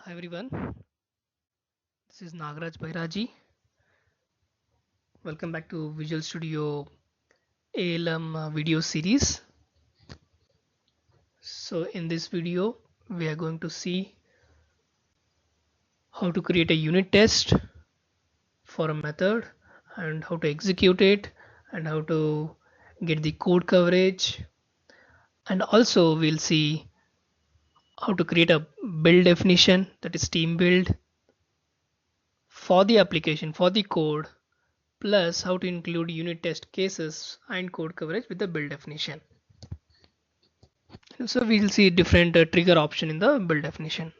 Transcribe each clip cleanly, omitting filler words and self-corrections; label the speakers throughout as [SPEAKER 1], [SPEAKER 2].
[SPEAKER 1] Hi everyone, this is Nagaraj Bairaji. Welcome back to Visual Studio ALM video series. So in this video, we are going to see how to create a unit test for a method and how to execute it and how to get the code coverage. And also we'll see how to create a build definition, that is team build, for the application, for the code, plus how to include unit test cases and code coverage with the build definition. So we'll see different trigger option in the build definition.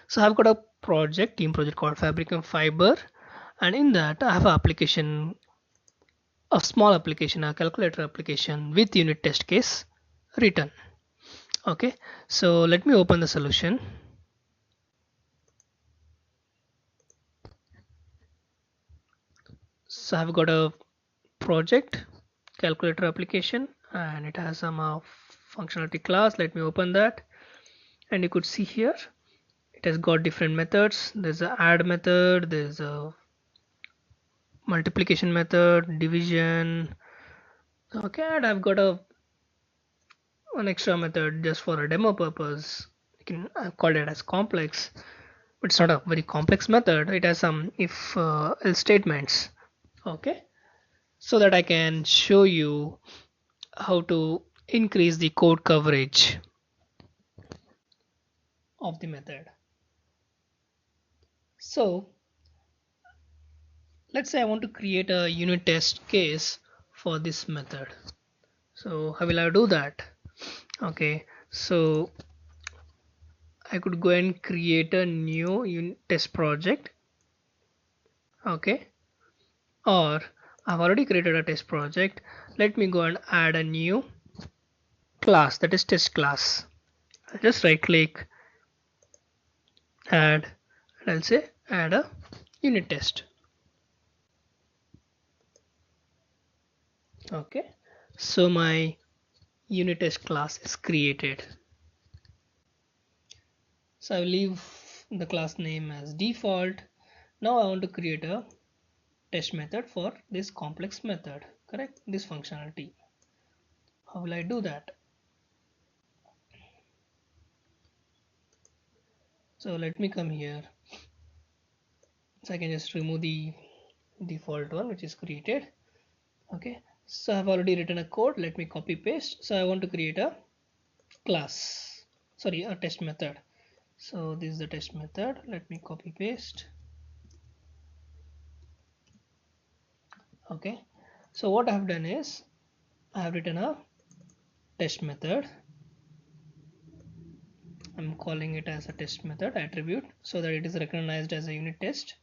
[SPEAKER 1] So I've got a team project called Fabric and Fiber, and in that I have an application, a small application, a calculator application with unit test case written. Okay, so let me open the solution. So I've got a project calculator application and it has some functionality class. Let me open that, and you could see here it has got different methods. There's a add method, there's a multiplication method, division. Okay, and I've got an extra method just for a demo purpose. You can call it as complex, but it's not a very complex method. It has some if else statements. Okay, so that I can show you how to increase the code coverage of the method. So let's say I want to create a unit test case for this method. So how will I do that? Okay, so I could go and create a new unit test project. Okay, or I've already created a test project. Let me go and add a new class, that is test class. I'll just right click, add, and I'll say add a unit test. Okay, so my unit test class is created. So I'll leave the class name as default. Now I want to create a test method for this complex method, correct, this functionality. How will I do that? So let me come here, so I can just remove the default one which is created. Okay, so I've already written a code. Let me copy paste. So I want to create a class, sorry, a test method. So this is the test method. Let me copy paste. Okay, so what I have done is I have written a test method. I'm calling it as a test method attribute so that it is recognized as a unit test,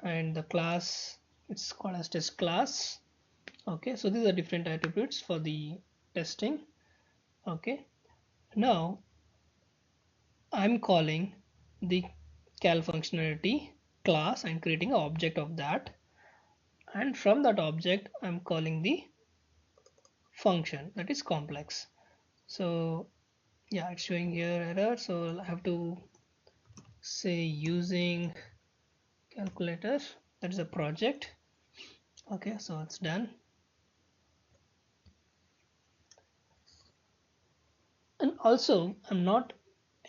[SPEAKER 1] and the class, it's called as test class. Okay, so these are different attributes for the testing. Okay, now I'm calling the cal functionality class and creating an object of that, and from that object I'm calling the function, that is complex. So yeah, it's showing here error, so I have to say using calculator, that is a project. Okay, so it's done. And also I'm not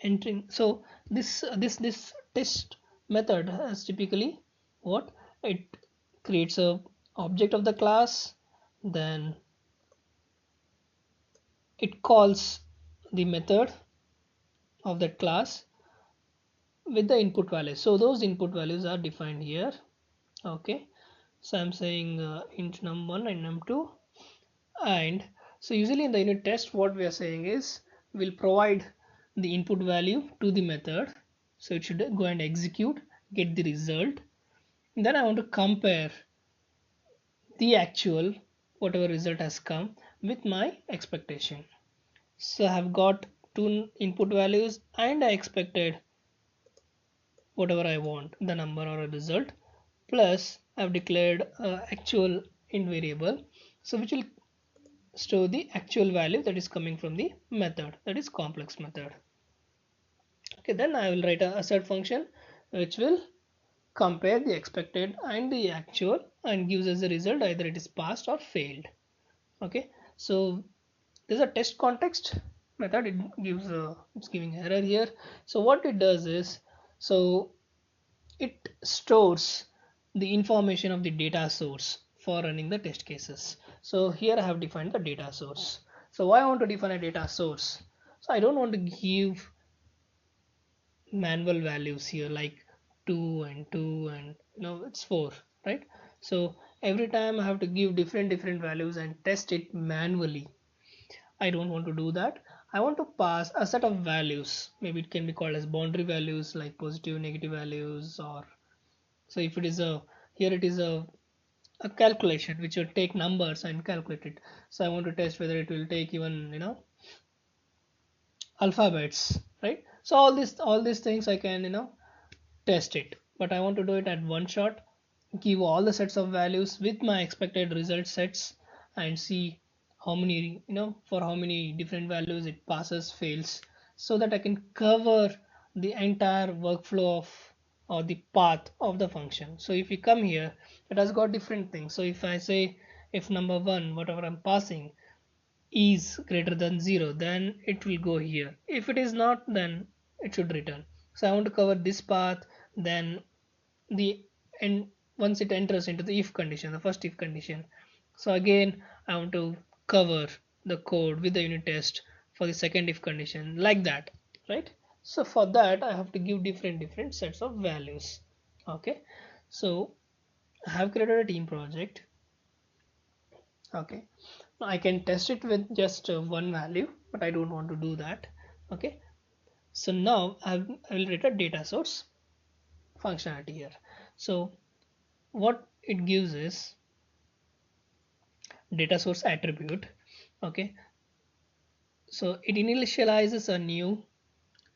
[SPEAKER 1] entering, so this test method has typically what it creates a object of the class, then it calls the method of that class with the input values. So those input values are defined here. Okay, so I'm saying int num1 and num2, and so usually in the unit test what we are saying is we'll provide the input value to the method, so it should go and execute, get the result. Then I want to compare the actual whatever result has come with my expectation. So I have got two input values and I expected whatever I want, the number or a result, plus I've declared actual int variable, so which will store the actual value that is coming from the method, that is complex method. Okay, then I will write a assert function which will compare the expected and the actual and gives us the result either it is passed or failed. Okay, so there's a test context method. It gives it's giving error here. So what it does is, so it stores the information of the data source for running the test cases. So here I have defined the data source. So why I want to define a data source? So I don't want to give manual values here like 2 and 2 and it's 4, right? So every time I have to give different values and test it manually. I don't want to do that. I want to pass a set of values. Maybe it can be called as boundary values like positive, negative values, or so if it is a here it is a calculation which will take numbers and calculate it. So I want to test whether it will take even alphabets, right? So all these things I can test it, but I want to do it at one shot, give all the sets of values with my expected result sets and see how many for how many different values it passes fails, so that I can cover the entire workflow of or the path of the function. So if you come here, it has got different things. So if I say if number one whatever I'm passing is greater than 0, then it will go here. If it is not, then it should return. So I want to cover this path, then the and once it enters into the if condition, the first if condition. So again I want to cover the code with the unit test for the second if condition, like that, right? So for that I have to give different sets of values. Okay, so I have created a team project. Okay, now I can test it with just one value, but I don't want to do that. Okay, so now I will write a data source functionality here. So what it gives is data source attribute. Okay, so it initializes a new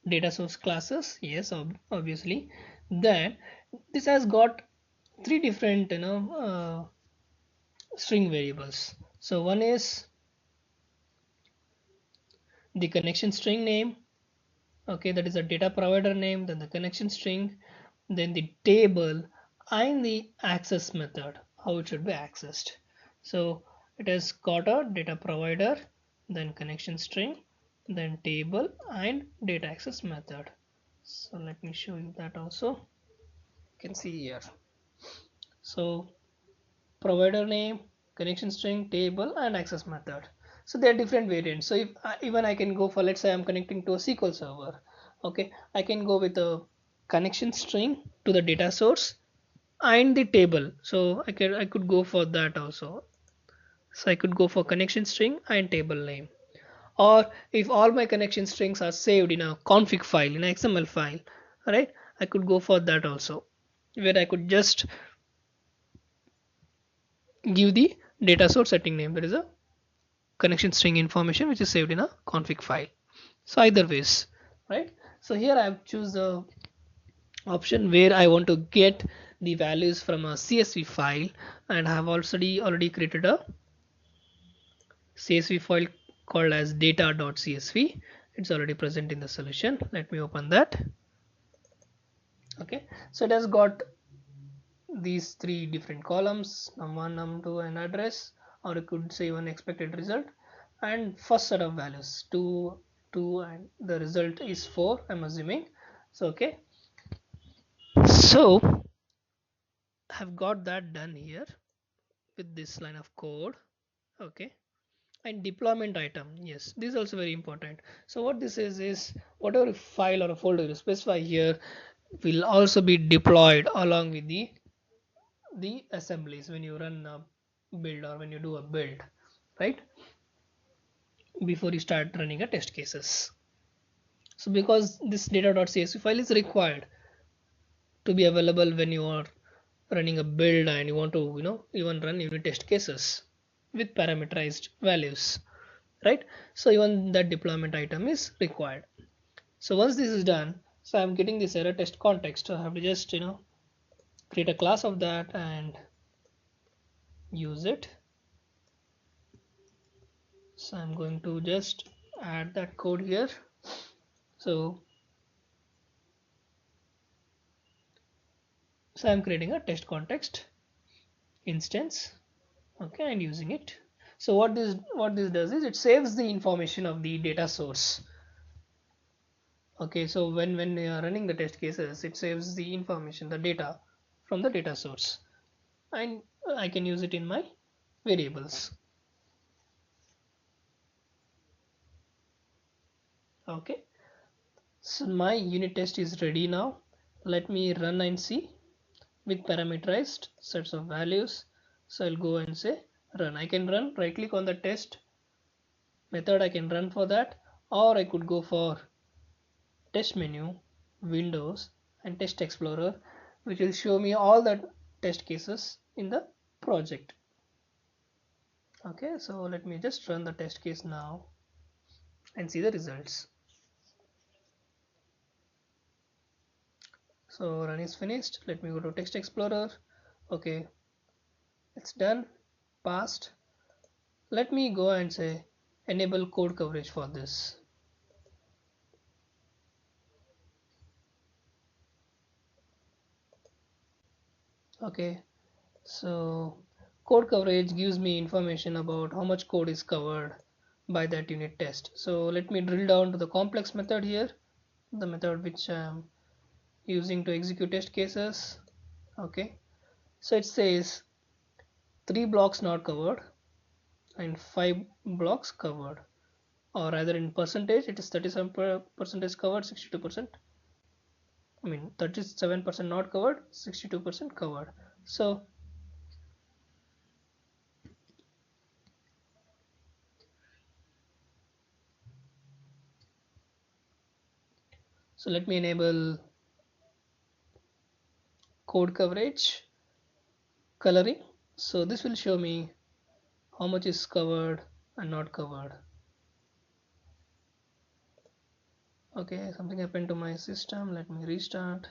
[SPEAKER 1] data source classes. Yes, obviously. Then this has got three different string variables. So one is the connection string name. Okay, that is a data provider name, then the connection string, then the table and the access method, how it should be accessed. So it has got a data provider, then connection string, then table and data access method. So let me show you that also. You can see here. So provider name, connection string, table and access method. So there are different variants. So if even I can go for, let's say I'm connecting to a SQL server. Okay, I can go with a connection string to the data source and the table. So I could go for that also. So I could go for connection string and table name. Or if all my connection strings are saved in a config file, in an XML file, right, I could go for that also, where I could just give the data source setting name. There is a connection string information which is saved in a config file. So either ways, right? So here I have choose the option where I want to get the values from a CSV file, and I have already created a CSV file called as data.csv. It's already present in the solution. Let me open that. Okay, so it has got these three different columns, num1, num2 and address, or you could say one expected result, and first set of values 2, 2 and the result is 4, I'm assuming. So okay, so I've got that done here with this line of code. Okay, and deployment item, yes, this is also very important. So what this is whatever file or a folder you specify here will also be deployed along with the assemblies when you run a build or when you do a build, right, before you start running a test cases. So because this data.csv file is required to be available when you are running a build and you want to even run unit test cases with parameterized values, right? So even that deployment item is required. So once this is done, so I'm getting this error test context, so I have to just create a class of that and use it. So I'm going to just add that code here. So So I'm creating a test context instance, okay, and using it. So what this does is it saves the information of the data source. Okay, so when you are running the test cases, it saves the information, the data from the data source, and I can use it in my variables. Okay, so my unit test is ready now. Let me run and see with parameterized sets of values. So I'll go and say run. I can run, right click on the test method, I can run for that, or I could go for test menu, Windows, and test explorer, which will show me all the test cases in the project. Okay, so let me just run the test case now and see the results. So run is finished. Let me go to text explorer. Okay, it's done, passed. Let me go and say enable code coverage for this. Okay, so code coverage gives me information about how much code is covered by that unit test. So let me drill down to the complex method here, the method which I'm using to execute test cases. Okay, so it says 3 blocks not covered and 5 blocks covered, or rather in percentage it is 37% covered, 62%, I mean 37% not covered, 62% covered. So let me enable code coverage coloring. So this will show me how much is covered and not covered. Okay, something happened to my system. Let me restart.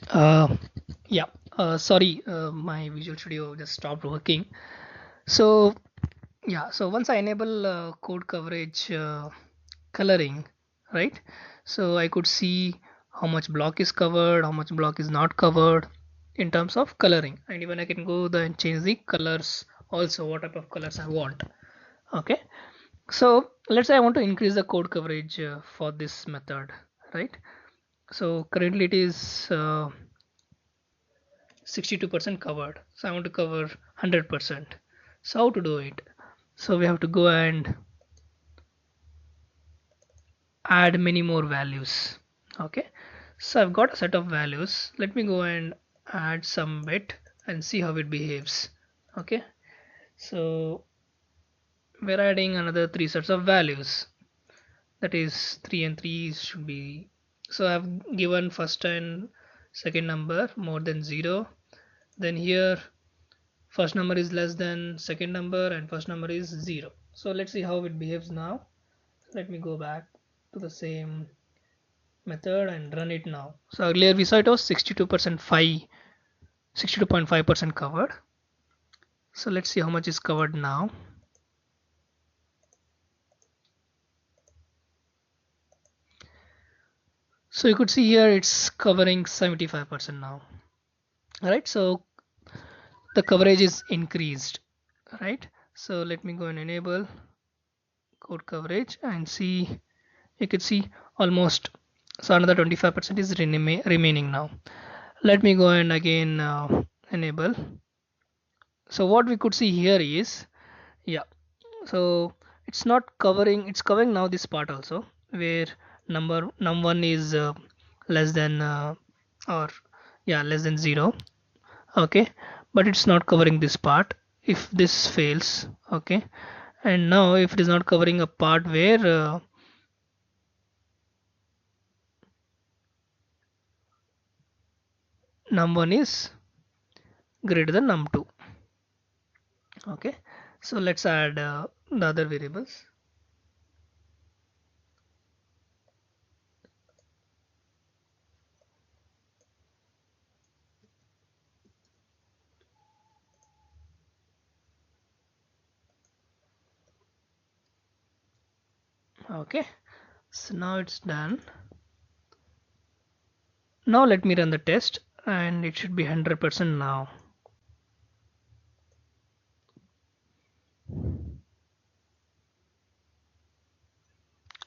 [SPEAKER 1] Uh, yeah, sorry, my Visual Studio just stopped working. So yeah, so once I enable code coverage coloring, right? So I could see how much block is covered, how much block is not covered in terms of coloring, and even I can go there and change the colors also, what type of colors I want. Okay, so let's say I want to increase the code coverage for this method, right? So currently it is 62% covered, so I want to cover 100%. So how to do it? So we have to go and add many more values. Okay, so I've got a set of values. Let me go and add some bit and see how it behaves. Okay, so we're adding another 3 sets of values, that is 3 and 3 should be, so I've given first and second number more than 0, then here first number is less than second number and first number is 0. So let's see how it behaves now. Let me go back to the same method and run it now. So earlier we saw it was 62% 62.5% covered. So let's see how much is covered now. So you could see here it's covering 75% now. Alright, so the coverage is increased, right? So let me go and enable code coverage and see, you could see almost, so another 25% is remaining now. Let me go and again enable. So what we could see here is, yeah, so it's not covering, it's covering now this part also, where num1 is less than or yeah, less than 0. Okay, but it's not covering this part if this fails. Okay, and now if it is not covering a part where num1 is greater than num2. Okay, so let's add the other variables. Okay, so now it's done. Now let me run the test and it should be 100% now.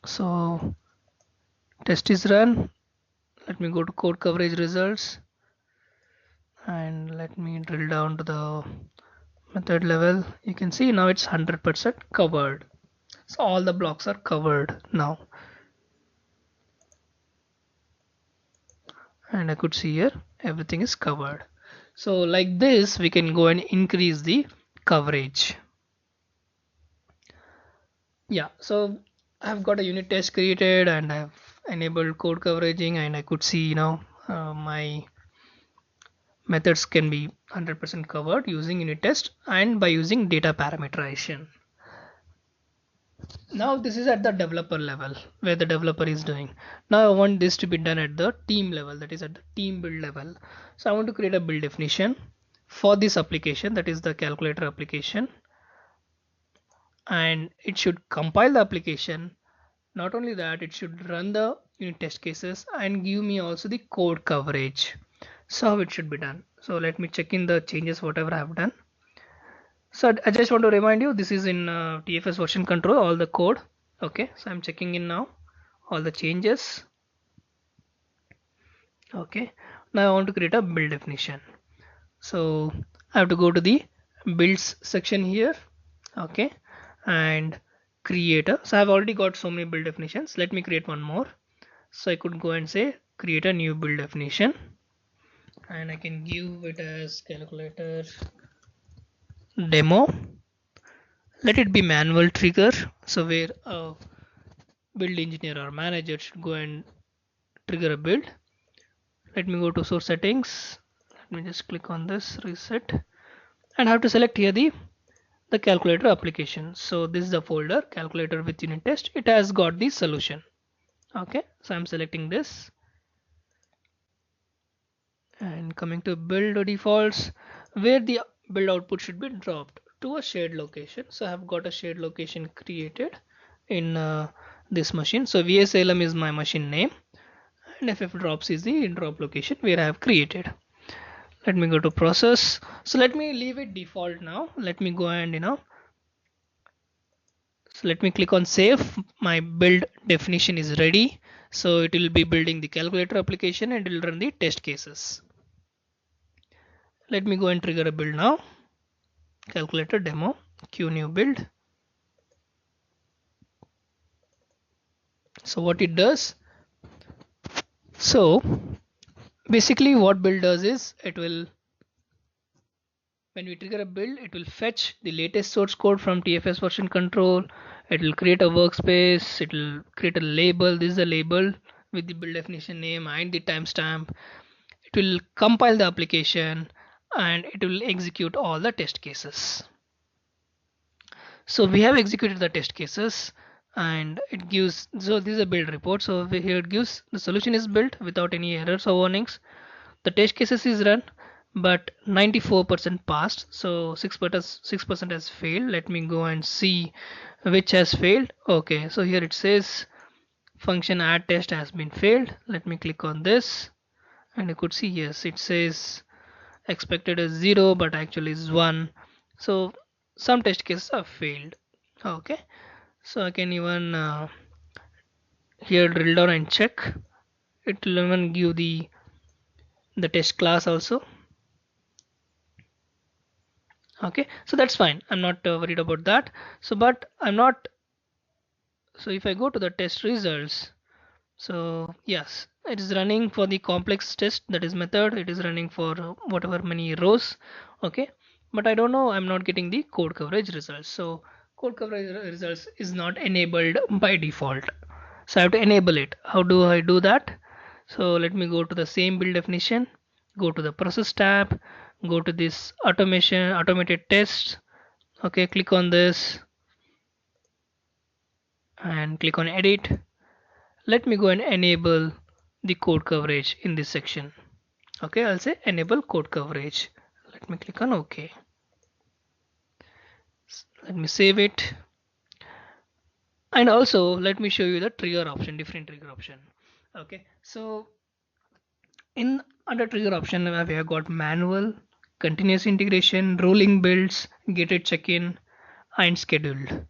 [SPEAKER 1] So test is run. Let me go to code coverage results and let me drill down to the method level. You can see now it's 100% covered. So all the blocks are covered now. And I could see here everything is covered. So like this we can go and increase the coverage. Yeah, so I've got a unit test created and I've enabled code coveraging, and I could see my methods can be 100% covered using unit test and by using data parameterization. Now this is at the developer level where the developer is doing. Now I want this to be done at the team level, that is at the team build level. So I want to create a build definition for this application, that is the calculator application, and it should compile the application. Not only that, it should run the unit test cases and give me also the code coverage. So how it should be done. So let me check in the changes whatever I have done. So I just want to remind you, this is in TFS version control, all the code. Okay, so I'm checking in now all the changes. Okay, now I want to create a build definition. So I have to go to the builds section here. Okay, and creator. So I've already got so many build definitions. Let me create one more. So I could go and say create a new build definition, and I can give it as calculator demo. Let it be manual trigger, so where a build engineer or manager should go and trigger a build. Let me go to source settings. Let me just click on this reset, and I have to select here the calculator application. So this is the folder calculator with unit test. It has got the solution. Okay, so I'm selecting this and coming to build defaults, where the build output should be dropped to a shared location. So I have got a shared location created in this machine. So VSLM is my machine name and FF drops is the drop location where I have created. Let me go to process. So let me leave it default now. Let me go and so let me click on save. My build definition is ready. So it will be building the calculator application and it will run the test cases. Let me go and trigger a build now. Calculator demo, Q new build. So what it does, so basically what build does is, it will, when we trigger a build, it will fetch the latest source code from TFS version control. It will create a workspace, it will create a label. This is a label with the build definition name and the timestamp. It will compile the application and it will execute all the test cases. So we have executed the test cases and it gives, so this is a build report. So here it gives the solution is built without any errors or warnings. The test cases is run, but 94% passed, so 6% has failed. Let me go and see which has failed. Okay, so here it says function add test has been failed. Let me click on this and you could see, yes, it says expected is 0 but actually is 1. So some test cases have failed. Okay, so I can even here drill down and check. It will even give the test class also. Okay, so that's fine, I'm not worried about that. So but I'm not, so if I go to the test results, so yes, it is running for the complex test, that is method. It is running for whatever many rows. Okay, but I don't know, I'm not getting the code coverage results. So code coverage results is not enabled by default, so I have to enable it. How do I do that? So let me go to the same build definition, go to the process tab, go to this automated tests. Okay, click on this and click on edit. Let me go and enable the code coverage in this section. Okay, I'll say enable code coverage. Let me click on OK. Let me save it. And also let me show you the trigger option, different trigger option. Okay, so in under trigger option we have got manual, continuous integration, rolling builds, gated check-in, and scheduled.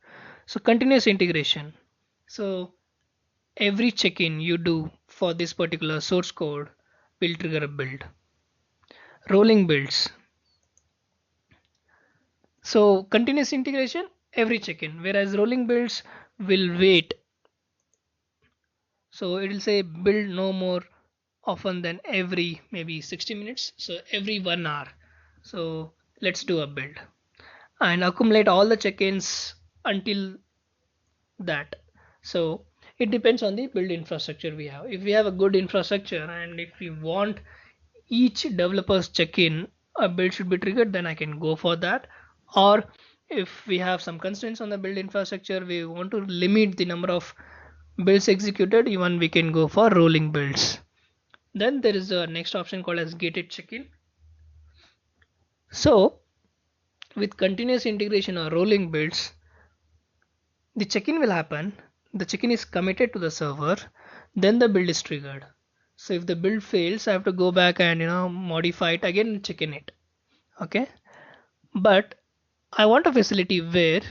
[SPEAKER 1] So continuous integration. So every check-in you do for this particular source code will trigger a build. Rolling builds. So continuous integration, every check-in, whereas rolling builds will wait. So it will say build no more often than every maybe 60 minutes. So every 1 hour. So let's do a build and accumulate all the check-ins until that. So it depends on the build infrastructure we have. If we have a good infrastructure and if we want each developer's check-in a build should be triggered, then I can go for that. Or if we have some constraints on the build infrastructure, we want to limit the number of builds executed, even we can go for rolling builds. Then there is a next option called as gated check-in. So with continuous integration or rolling builds, the check-in will happen, the check-in is committed to the server, then the build is triggered. So if the build fails, I have to go back and modify it again and check in it. Okay, but I want a facility where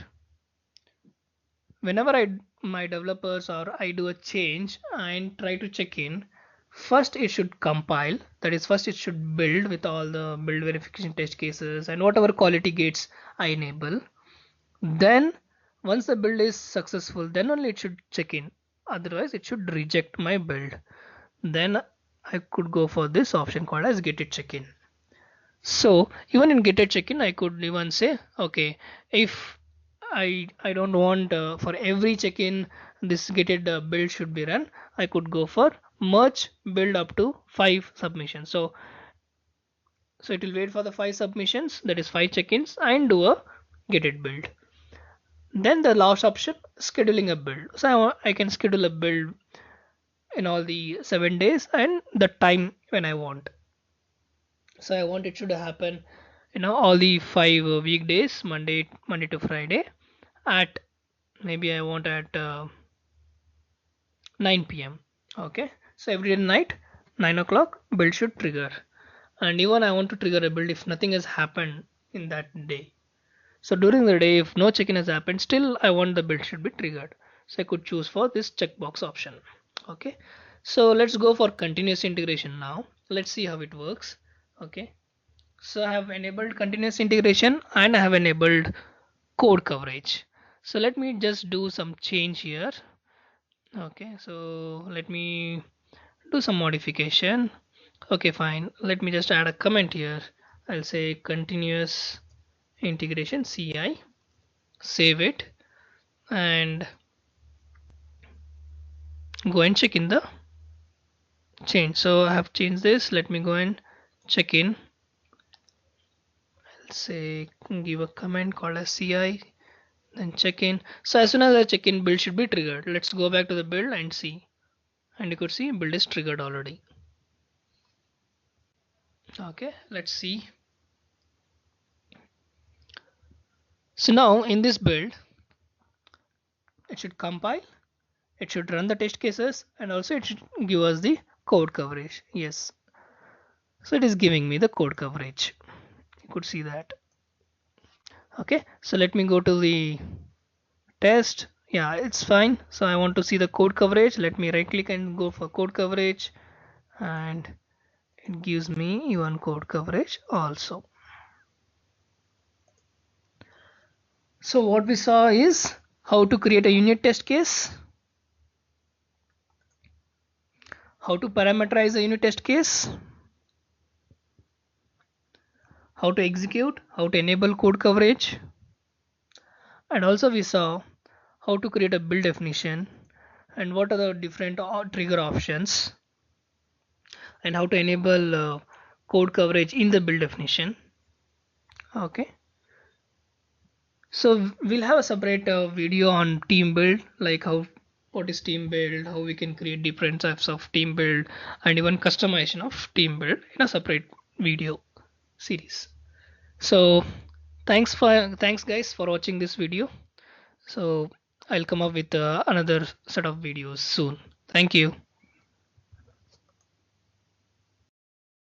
[SPEAKER 1] whenever my developers or I do a change and try to check in, first it should compile, that is first it should build with all the build verification test cases and whatever quality gates I enable. Then once the build is successful, then only it should check in, otherwise it should reject my build. Then I could go for this option called as gated check-in. So even in gated check-in I could even say, okay, if I don't want for every check-in this gated build should be run, I could go for merge build up to 5 submissions. So it will wait for the 5 submissions, that is 5 check-ins, and do a gated build. Then the last option, scheduling a build. So I can schedule a build in all the 7 days and the time when I want. So I want it should happen all the 5 weekdays, Monday to Friday, at maybe I want at 9 p.m. Okay, so every night 9 o'clock build should trigger, and even I want to trigger a build if nothing has happened in that day. So during the day, if no check-in has happened, still I want the build should be triggered. So I could choose for this checkbox option. Okay, so let's go for continuous integration now. Let's see how it works. Okay, so I have enabled continuous integration and I have enabled code coverage. So let me just do some change here. Okay, so let me do some modification. Okay, fine, let me just add a comment here. I'll say continuous integration CI, save it and go and check in the change. So I have changed this. Let me go and check in. I'll say give a comment called as CI, then check in. So as soon as I check in, build should be triggered. Let's go back to the build and see, and you could see build is triggered already. Okay, let's see. So now in this build it should compile, it should run the test cases, and also it should give us the code coverage. Yes, so it is giving me the code coverage, you could see that. Okay, so let me go to the test. Yeah, it's fine. So I want to see the code coverage. Let me right click and go for code coverage, and it gives me even code coverage also. So what we saw is how to create a unit test case, how to parameterize a unit test case, how to execute, how to enable code coverage, and also we saw how to create a build definition and what are the different trigger options, and how to enable code coverage in the build definition. Okay, so we'll have a separate video on team build, like how what is team build, how we can create different types of team build, and even customization of team build in a separate video series. So thanks guys for watching this video. So I'll come up with another set of videos soon. Thank you.